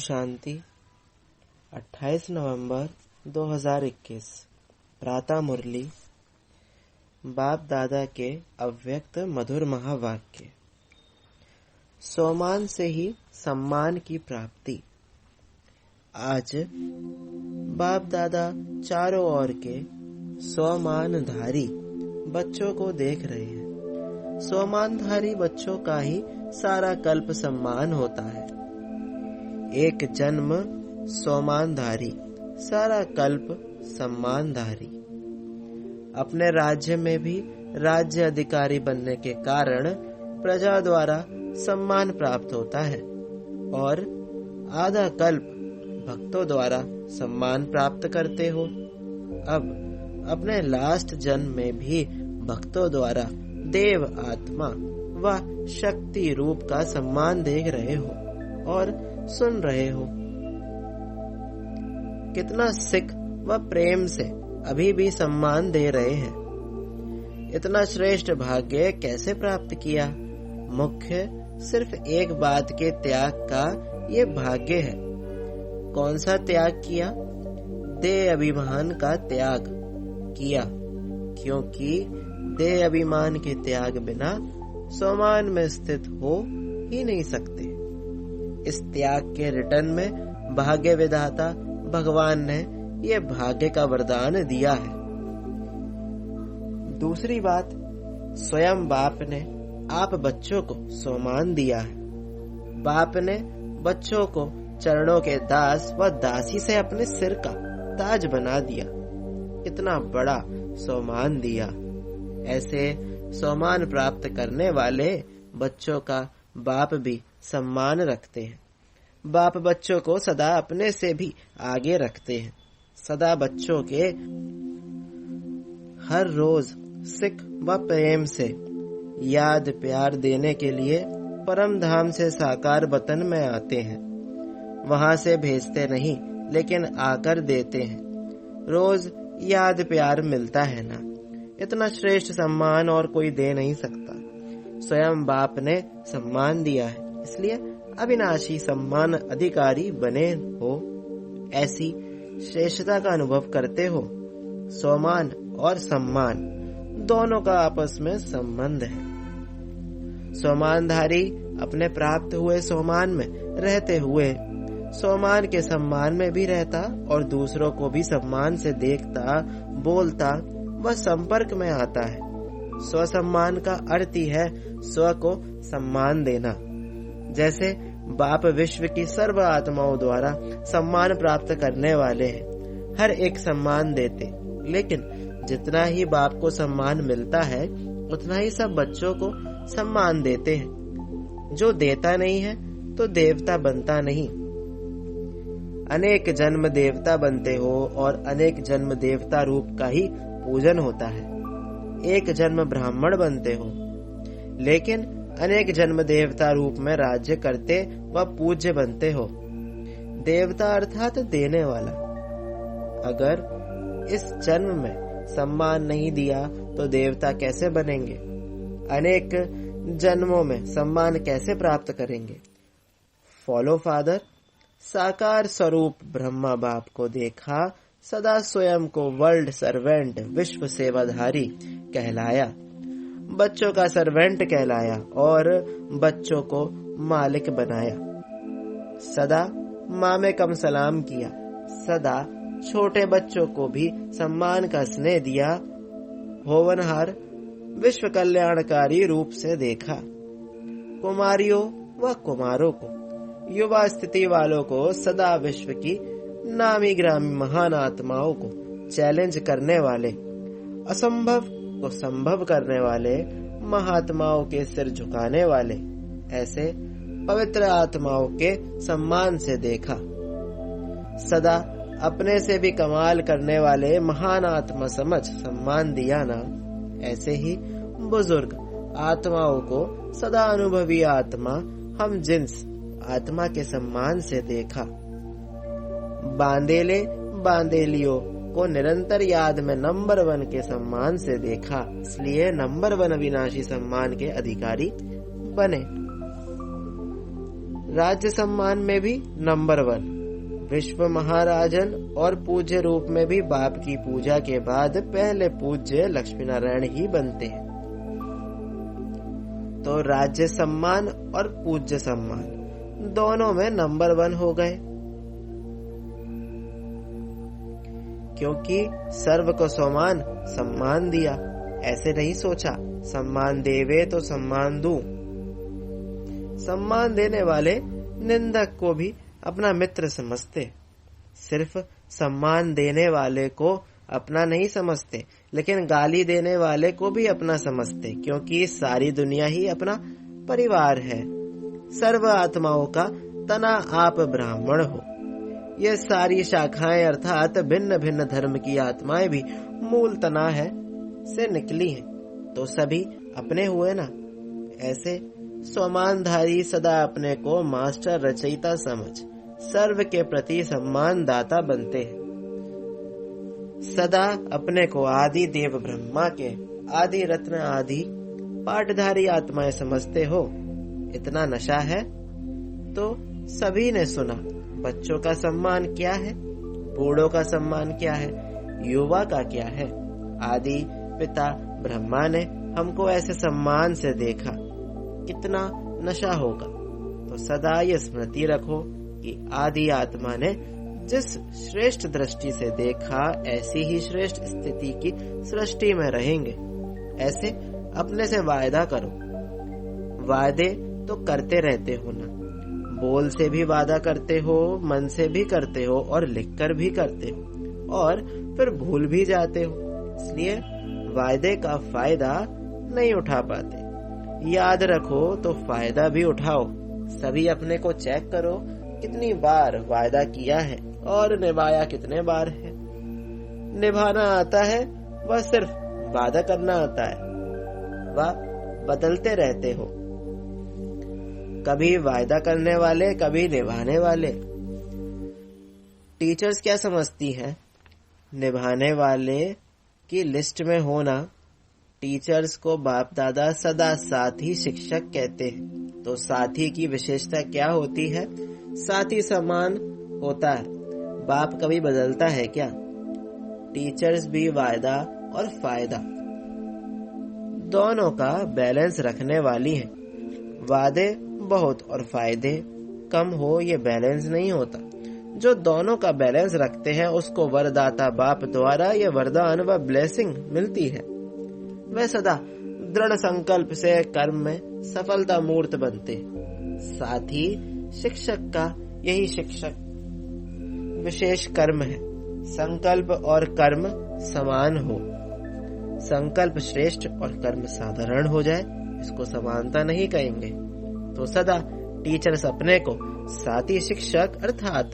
शांति 28 नवंबर 2021 प्रातः मुरली बाप दादा के अव्यक्त मधुर महावाक्य। सोमान से ही सम्मान की प्राप्ति। आज बाप दादा चारों ओर के सोमानधारी बच्चों को देख रहे हैं। सोमानधारी बच्चों का ही सारा कल्प सम्मान होता है। एक जन्म सोमानधारी, सारा कल्प सम्मानधारी। अपने राज्य में भी राज्य अधिकारी बनने के कारण प्रजा द्वारा सम्मान प्राप्त होता है और आधा कल्प भक्तों द्वारा सम्मान प्राप्त करते हो। अब अपने लास्ट जन्म में भी भक्तों द्वारा देव आत्मा व शक्ति रूप का सम्मान देख रहे हो और सुन रहे हो। कितना सिख व प्रेम से अभी भी सम्मान दे रहे हैं। इतना श्रेष्ठ भाग्य कैसे प्राप्त किया? मुख्य सिर्फ एक बात के त्याग का ये भाग्य है। कौन सा त्याग किया? देह अभिमान का त्याग किया, क्योंकि देह अभिमान के त्याग बिना सोमान में स्थित हो ही नहीं सकते। इस त्याग के रिटर्न में भाग्य विधाता भगवान ने ये भाग्य का वरदान दिया है। दूसरी बात, स्वयं बाप ने आप बच्चों को सोमान दिया है। बाप ने बच्चों को चरणों के दास व दासी से अपने सिर का ताज बना दिया। इतना बड़ा सोमान दिया। ऐसे सोमान प्राप्त करने वाले बच्चों का बाप भी सम्मान रखते हैं। बाप बच्चों को सदा अपने से भी आगे रखते हैं। सदा बच्चों के हर रोज सिख व प्रेम से याद प्यार देने के लिए परम धाम से साकार वतन में आते हैं। वहां से भेजते नहीं, लेकिन आकर देते हैं। रोज याद प्यार मिलता है ना। इतना श्रेष्ठ सम्मान और कोई दे नहीं सकता। स्वयं बाप ने सम्मान दिया है, इसलिए अविनाशी सम्मान अधिकारी बने हो। ऐसी श्रेष्ठता का अनुभव करते हो। सोमान और सम्मान दोनों का आपस में संबंध है। सोमानधारी अपने प्राप्त हुए सोमान में रहते हुए सोमान के सम्मान में भी रहता और दूसरों को भी सम्मान से देखता, बोलता व संपर्क में आता है। स्वसम्मान का अर्थ ही है स्व को सम्मान देना। जैसे बाप विश्व की सर्व आत्माओं द्वारा सम्मान प्राप्त करने वाले हैं, हर एक सम्मान देते, लेकिन जितना ही बाप को सम्मान मिलता है उतना ही सब बच्चों को सम्मान देते हैं। जो देता नहीं है तो देवता बनता नहीं। अनेक जन्म देवता बनते हो और अनेक जन्म देवता रूप का ही पूजन होता है। एक जन्म ब्राह्मण बनते हो, लेकिन अनेक जन्म देवता रूप में राज्य करते व पूज्य बनते हो। देवता अर्थात देने वाला। अगर इस जन्म में सम्मान नहीं दिया तो देवता कैसे बनेंगे? अनेक जन्मों में सम्मान कैसे प्राप्त करेंगे? Follow father. साकार स्वरूप ब्रह्मा बाप को देखा, सदा स्वयं को वर्ल्ड सर्वेंट विश्व सेवाधारी कहलाया, बच्चों का सर्वेंट कहलाया और बच्चों को मालिक बनाया। सदा माँ में कम सलाम किया। सदा छोटे बच्चों को भी सम्मान का स्नेह दिया। होवनहार विश्व कल्याणकारी रूप से देखा। कुमारियों व कुमारों को, युवा स्थिति वालों को, सदा विश्व की नामी ग्रामी महान आत्माओं को चैलेंज करने वाले, असंभव को संभव करने वाले, महात्माओं के सिर झुकाने वाले, ऐसे पवित्र आत्माओं के सम्मान से देखा। सदा अपने से भी कमाल करने वाले महान आत्मा समझ सम्मान दिया ना। ऐसे ही बुजुर्ग आत्माओं को सदा अनुभवी आत्मा हम जिन्स आत्मा के सम्मान से देखा। बांदेले बांदेलियों को निरंतर याद में नंबर 1 के सम्मान से देखा, इसलिए नंबर 1 अविनाशी सम्मान के अधिकारी बने। राज्य सम्मान में भी नंबर 1, विश्व महाराजन और पूज्य रूप में भी बाप की पूजा के बाद पहले पूज्य लक्ष्मी नारायण ही बनते हैं। तो राज्य सम्मान और पूज्य सम्मान दोनों में नंबर 1 हो गए, क्योंकि सर्व को समान सम्मान दिया। ऐसे नहीं सोचा सम्मान देवे तो सम्मान दूं। सम्मान देने वाले निंदक को भी अपना मित्र समझते, सिर्फ सम्मान देने वाले को अपना नहीं समझते, लेकिन गाली देने वाले को भी अपना समझते, क्योंकि सारी दुनिया ही अपना परिवार है। सर्व आत्माओं का तना आप ब्राह्मण हो। ये सारी शाखाएं अर्थात भिन्न भिन्न धर्म की आत्माएं भी मूल तना है से निकली हैं, तो सभी अपने हुए ना। ऐसे सम्मानधारी सदा अपने को मास्टर रचयिता समझ सर्व के प्रति सम्मान दाता बनते हैं। सदा अपने को आदि देव ब्रह्मा के आदि रत्न आदि पाठधारी आत्माएं समझते हो। इतना नशा है तो सभी ने सुना। बच्चों का सम्मान क्या है, बूढ़ों का सम्मान क्या है, युवा का क्या है। आदि पिता ब्रह्मा ने हमको ऐसे सम्मान से देखा, कितना नशा होगा। तो सदा ये स्मृति रखो कि आदि आत्मा ने जिस श्रेष्ठ दृष्टि से देखा, ऐसी ही श्रेष्ठ स्थिति की सृष्टि में रहेंगे। ऐसे अपने से वायदा करो। वादे तो करते रहते हो ना, बोल से भी वादा करते हो, मन से भी करते हो और लिखकर भी करते हो, और फिर भूल भी जाते हो। इसलिए वायदे का फायदा नहीं उठा पाते। याद रखो तो फायदा भी उठाओ। सभी अपने को चेक करो, कितनी बार वायदा किया है और निभाया कितने बार है। निभाना आता है वह सिर्फ वादा करना आता है, वह बदलते रहते हो। कभी वायदा करने वाले, कभी निभाने वाले। टीचर्स क्या समझती है, निभाने वाले की लिस्ट में होना। टीचर्स को बाप दादा सदा साथी शिक्षक कहते हैं। तो साथी की विशेषता क्या होती है, साथी समान होता है। बाप कभी बदलता है क्या। टीचर्स भी वायदा और फायदा दोनों का बैलेंस रखने वाली है। वादे बहुत और फायदे कम हो, ये बैलेंस नहीं होता। जो दोनों का बैलेंस रखते हैं उसको वरदाता बाप द्वारा ये वरदान व ब्लेसिंग मिलती है। वह सदा दृढ़ संकल्प से कर्म में सफलता मूर्त बनते। साथ ही शिक्षक का यही शिक्षक विशेष कर्म है, संकल्प और कर्म समान हो। संकल्प श्रेष्ठ और कर्म साधारण हो जाए, इसको समानता नहीं कहेंगे। तो सदा टीचर्स अपने को साथी शिक्षक अर्थात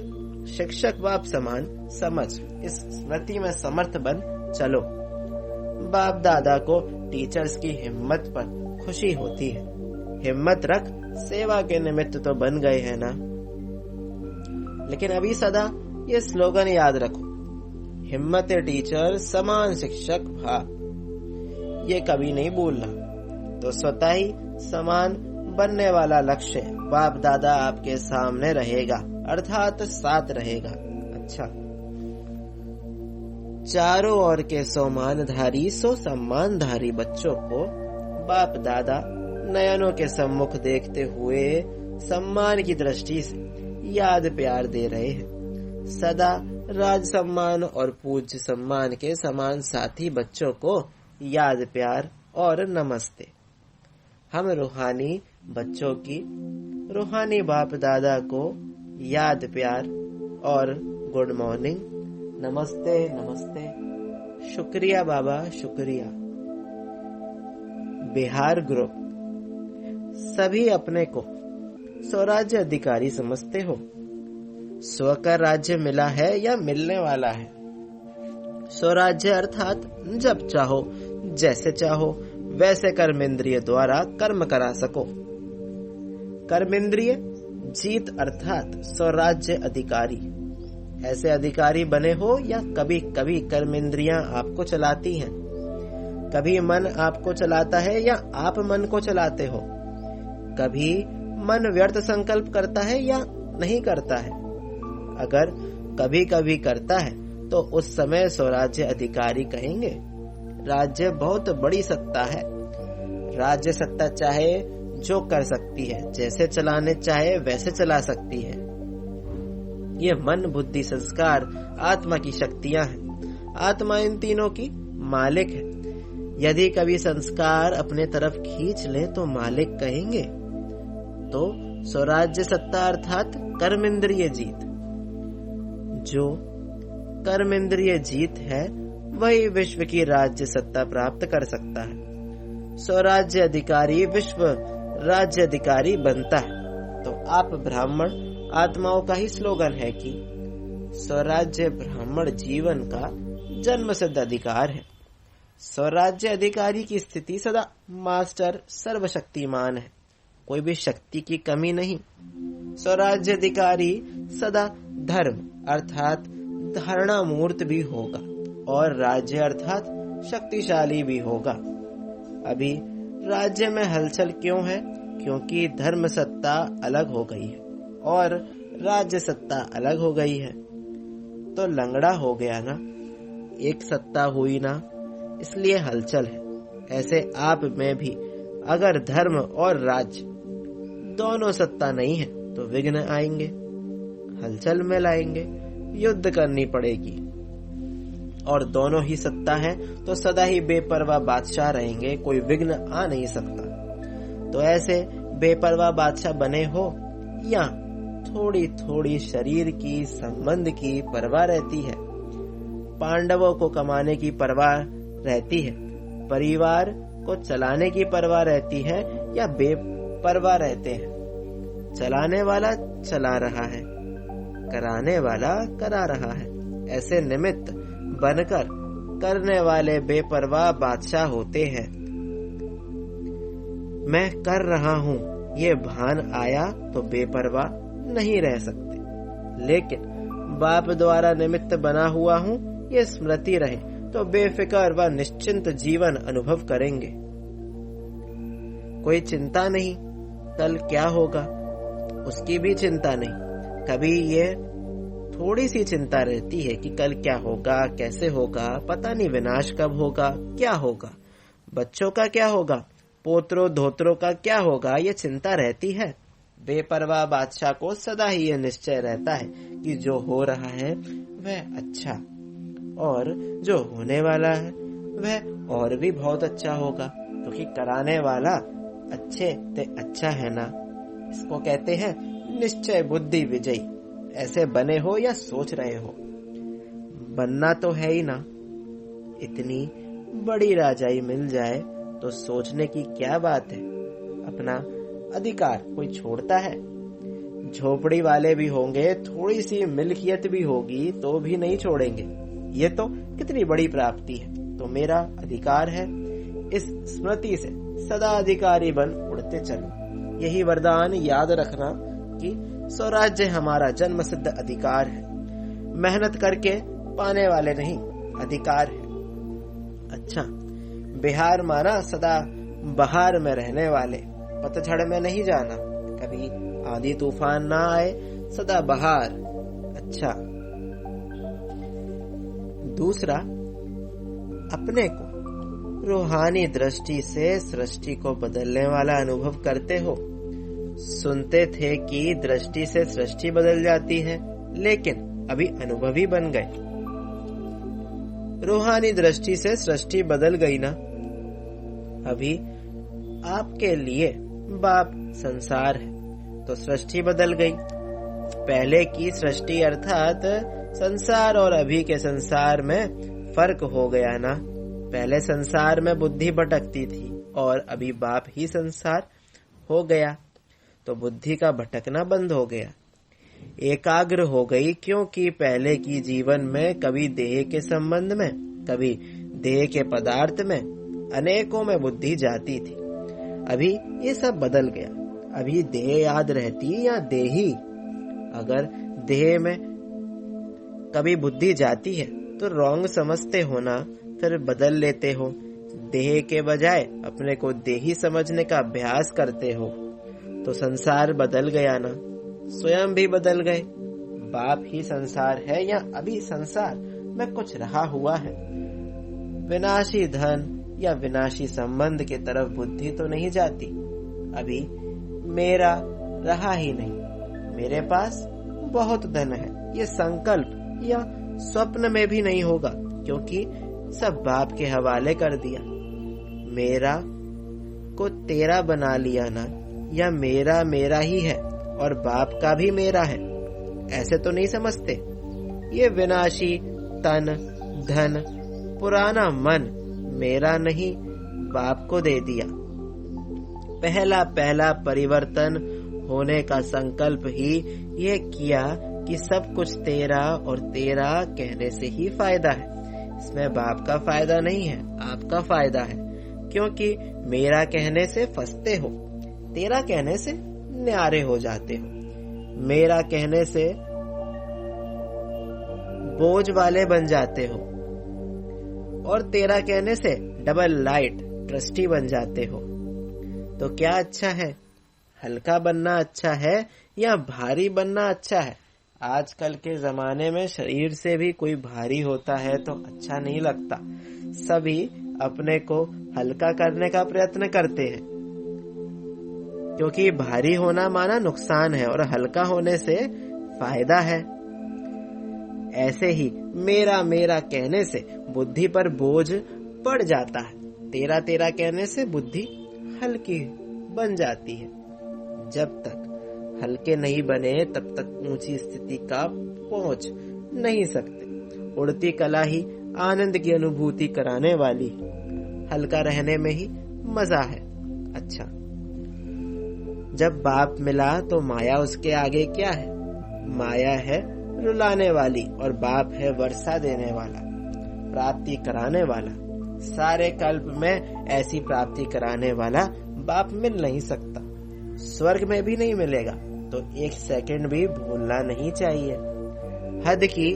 शिक्षक बाप समान समझ इस स्मृति में समर्थ बन चलो। बाप दादा को टीचर्स की हिम्मत पर खुशी होती है। हिम्मत रख, सेवा के निमित्त तो बन गए हैं ना। लेकिन अभी सदा ये स्लोगन याद रखो, हिम्मत टीचर समान शिक्षक भाग। ये कभी नहीं भूलना। तो स्वतः ही समान बनने वाला लक्ष्य बाप दादा आपके सामने रहेगा, अर्थात साथ रहेगा। अच्छा, चारों ओर के सम्मानधारी सो सम्मानधारी बच्चों को बाप दादा नयनों के सम्मुख देखते हुए सम्मान की दृष्टि से याद प्यार दे रहे हैं। सदा राज सम्मान और पूज्य सम्मान के समान साथी बच्चों को याद प्यार और नमस्ते। हम रूहानी बच्चों की रूहानी बाप दादा को याद प्यार और गुड मॉर्निंग, नमस्ते नमस्ते, शुक्रिया बाबा शुक्रिया। बिहार ग्रुप सभी अपने को स्वराज्य अधिकारी समझते हो। स्व का राज्य मिला है या मिलने वाला है। स्वराज्य अर्थात जब चाहो जैसे चाहो वैसे कर्मेंद्रिय द्वारा कर्म करा सको। कर्मेंद्रिय जीत अर्थात स्वराज्य अधिकारी। ऐसे अधिकारी बने हो या कभी कभी कर्मेंद्रियां आपको चलाती हैं। कभी मन आपको चलाता है या आप मन को चलाते हो। कभी मन व्यर्थ संकल्प करता है या नहीं करता है? अगर कभी कभी करता है तो उस समय स्वराज्य अधिकारी कहेंगे। राज्य बहुत बड़ी सत्ता है। राज्य सत्ता चाहे जो कर सकती है, जैसे चलाने चाहे वैसे चला सकती है। ये मन, बुद्धि, संस्कार, आत्मा की शक्तियां हैं। आत्मा इन तीनों की मालिक है। यदि कभी संस्कार अपने तरफ खींच ले तो मालिक कहेंगे। तो स्वराज्य सत्ता अर्थात कर्मेंद्रिय जीत। जो कर्मेंद्रिय जीत है वही विश्व की राज्य सत्ता प्राप्त कर सकता है। स्वराज्य अधिकारी विश्व राज्य अधिकारी बनता है। तो आप ब्राह्मण आत्माओं का ही स्लोगन है कि स्वराज्य ब्राह्मण जीवन का जन्म सिद्ध अधिकार है। स्वराज्य अधिकारी की स्थिति सदा मास्टर सर्वशक्तिमान है, कोई भी शक्ति की कमी नहीं। स्वराज्य अधिकारी सदा धर्म अर्थात धारणा मूर्त भी होगा और राज्य अर्थात शक्तिशाली भी होगा। अभी राज्य में हलचल क्यों है? क्योंकि धर्म सत्ता अलग हो गई है और राज्य सत्ता अलग हो गई है। तो लंगड़ा हो गया ना, एक सत्ता हुई ना, इसलिए हलचल है। ऐसे आप में भी अगर धर्म और राज्य दोनों सत्ता नहीं है तो विघ्न आएंगे, हलचल में लाएंगे, युद्ध करनी पड़ेगी। और दोनों ही सत्ता है तो सदा ही बेपरवाह बादशाह रहेंगे, कोई विघ्न आ नहीं सकता। तो ऐसे बेपरवाह बादशाह बने हो या थोड़ी थोड़ी शरीर की संबंध की परवाह रहती है। पांडवों को कमाने की परवाह रहती है, परिवार को चलाने की परवाह रहती है या बेपरवाह रहते हैं? चलाने वाला चला रहा है, कराने वाला करा रहा है। ऐसे निमित्त बनकर करने वाले बेपरवाह बादशाह होते हैं। मैं कर रहा हूँ ये भान आया तो बेपरवाह नहीं रह सकते, लेकिन बाप द्वारा निमित्त बना हुआ हूँ ये स्मृति रहे तो बेफिक्र व निश्चिंत जीवन अनुभव करेंगे। कोई चिंता नहीं कल क्या होगा, उसकी भी चिंता नहीं। कभी ये थोड़ी सी चिंता रहती है कि कल क्या होगा, कैसे होगा, पता नहीं विनाश कब होगा, क्या होगा, बच्चों का क्या होगा, पोत्रों धोत्रों का क्या होगा, ये चिंता रहती है। बेपरवाह बादशाह को सदा ही यह निश्चय रहता है कि जो हो रहा है वह अच्छा और जो होने वाला है वह और भी बहुत अच्छा होगा, क्योंकि कराने वाला अच्छे ते अच्छा है ना। इसको कहते हैं निश्चय बुद्धि विजयी। ऐसे बने हो या सोच रहे हो? बनना तो है ही ना। इतनी बड़ी राजाई मिल जाए तो सोचने की क्या बात है। अपना अधिकार कोई छोड़ता है? झोपड़ी वाले भी होंगे, थोड़ी सी मिल्कियत भी होगी तो भी नहीं छोड़ेंगे। ये तो कितनी बड़ी प्राप्ति है। तो मेरा अधिकार है, इस स्मृति से सदा अधिकारी बन उड़ते चलो। यही वरदान याद रखना कि स्वराज्य हमारा जन्म सिद्ध अधिकार है। मेहनत करके पाने वाले नहीं, अधिकार है। अच्छा, बिहार माना सदा बहार में रहने वाले, पतझड़ में नहीं जाना, कभी आंधी तूफान ना आए, सदा बहार। अच्छा, दूसरा, अपने को रूहानी दृष्टि से सृष्टि को बदलने वाला अनुभव करते हो। सुनते थे कि दृष्टि से सृष्टि बदल जाती है, लेकिन अभी अनुभवी बन गए। रूहानी दृष्टि से सृष्टि बदल गई ना। अभी आपके लिए बाप संसार है तो सृष्टि बदल गई। पहले की सृष्टि अर्थात संसार और अभी के संसार में फर्क हो गया ना। पहले संसार में बुद्धि भटकती थी और अभी बाप ही संसार हो गया तो बुद्धि का भटकना बंद हो गया, एकाग्र हो गई। क्योंकि पहले की जीवन में कभी देह के संबंध में, कभी देह के पदार्थ में, अनेकों में बुद्धि जाती थी। अभी ये सब बदल गया। अभी देह याद रहती है या देही। अगर देह में कभी बुद्धि जाती है तो रॉन्ग समझते हो ना, फिर बदल लेते हो। देह के बजाय अपने को देही समझने का अभ्यास करते हो तो संसार बदल गया ना, स्वयं भी बदल गए। बाप ही संसार है या अभी संसार में कुछ रहा हुआ है? विनाशी धन या विनाशी संबंध की तरफ बुद्धि तो नहीं जाती। अभी मेरा रहा ही नहीं, मेरे पास बहुत धन है, ये संकल्प या स्वप्न में भी नहीं होगा, क्योंकि सब बाप के हवाले कर दिया। मेरा को तेरा बना लिया ना, या मेरा मेरा ही है और बाप का भी मेरा है, ऐसे तो नहीं समझते। ये विनाशी तन धन पुराना मन मेरा नहीं, बाप को दे दिया। पहला परिवर्तन होने का संकल्प ही ये किया कि सब कुछ तेरा और तेरा कहने से ही फायदा है। इसमें बाप का फायदा नहीं है, आपका फायदा है, क्योंकि मेरा कहने से फंसते हो, तेरा कहने से न्यारे हो जाते हो। मेरा कहने से बोझ वाले बन जाते हो और तेरा कहने से डबल लाइट ट्रस्टी बन जाते हो। तो क्या अच्छा है, हल्का बनना अच्छा है या भारी बनना अच्छा है? आजकल के जमाने में शरीर से भी कोई भारी होता है तो अच्छा नहीं लगता। सभी अपने को हल्का करने का प्रयत्न करते हैं, क्योंकि भारी होना माना नुकसान है और हल्का होने से फायदा है। ऐसे ही मेरा मेरा कहने से बुद्धि पर बोझ पड़ जाता है, तेरा तेरा कहने से बुद्धि हल्की बन जाती है। जब तक हल्के नहीं बने तब तक ऊंची स्थिति का पहुंच नहीं सकते। उड़ती कला ही आनंद की अनुभूति कराने वाली, हल्का रहने में ही मजा है। अच्छा, जब बाप मिला तो माया उसके आगे क्या है? माया है रुलाने वाली और बाप है वर्षा देने वाला, प्राप्ति कराने वाला। सारे कल्प में ऐसी प्राप्ति कराने वाला बाप मिल नहीं सकता, स्वर्ग में भी नहीं मिलेगा। तो एक सेकंड भी भूलना नहीं चाहिए। हद की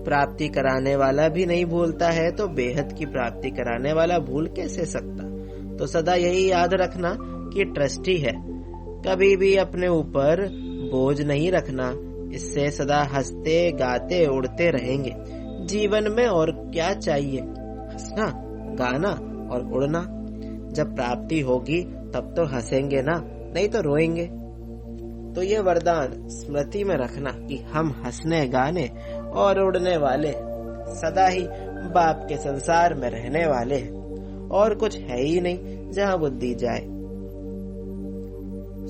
प्राप्ति कराने वाला भी नहीं भूलता है, तो बेहद की प्राप्ति कराने वाला भूल कैसे सकता? तो सदा यही याद रखना कि ट्रस्टी है, कभी भी अपने ऊपर बोझ नहीं रखना। इससे सदा हंसते गाते उड़ते रहेंगे। जीवन में और क्या चाहिए? हंसना, गाना और उड़ना। जब प्राप्ति होगी तब तो हंसेंगे ना, नहीं तो रोएंगे। तो ये वरदान स्मृति में रखना कि हम हंसने गाने और उड़ने वाले, सदा ही बाप के संसार में रहने वाले हैं, और कुछ है ही नहीं जहाँ बुद्धि जाए।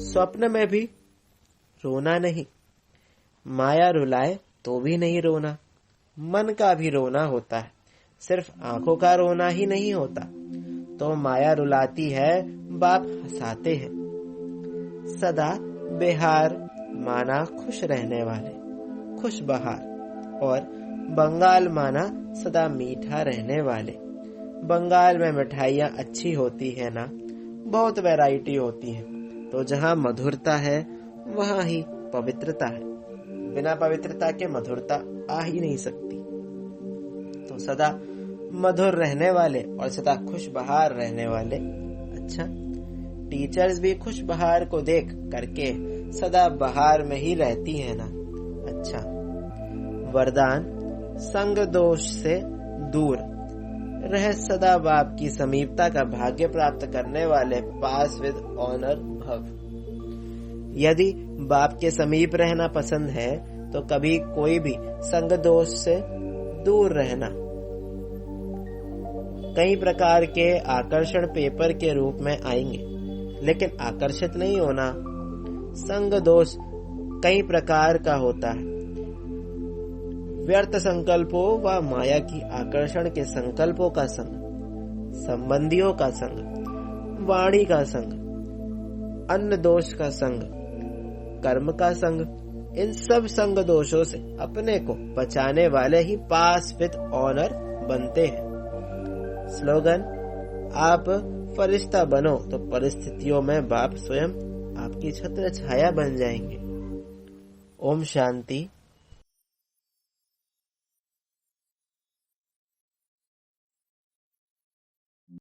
स्वप्न में भी रोना नहीं, माया रुलाए तो भी नहीं रोना, मन का भी रोना होता है, सिर्फ आंखों का रोना ही नहीं होता। तो माया रुलाती है, बाप हंसाते हैं। सदा बिहार माना खुश रहने वाले, खुश बहार, और बंगाल माना सदा मीठा रहने वाले। बंगाल में मिठाइयाँ अच्छी होती है ना, बहुत वैरायटी होती है। तो जहाँ मधुरता है वहाँ ही पवित्रता है, बिना पवित्रता के मधुरता आ ही नहीं सकती। तो सदा मधुर रहने वाले और सदा खुश बहार रहने वाले। अच्छा, टीचर्स भी खुश बहार को देख करके सदा बहार में ही रहती है ना। अच्छा, वरदान संग दोष से दूर रह सदा बाप की समीपता का भाग्य प्राप्त करने वाले पास विद ऑनर भव। यदि बाप के समीप रहना पसंद है तो कभी कोई भी संग दोष से दूर रहना। कई प्रकार के आकर्षण पेपर के रूप में आएंगे, लेकिन आकर्षित नहीं होना। संग दोष कई प्रकार का होता है। व्यर्थ संकल्पों व माया की आकर्षण के संकल्पों का संग, संबंधियों का संग, वाणी का संग, अन्न दोष का संग, कर्म का संग, इन सब संग दोषों से अपने को बचाने वाले ही पास विद ऑनर बनते हैं। स्लोगन, आप फरिश्ता बनो तो परिस्थितियों में बाप स्वयं आपकी छत्र छाया बन जाएंगे। ओम शांति।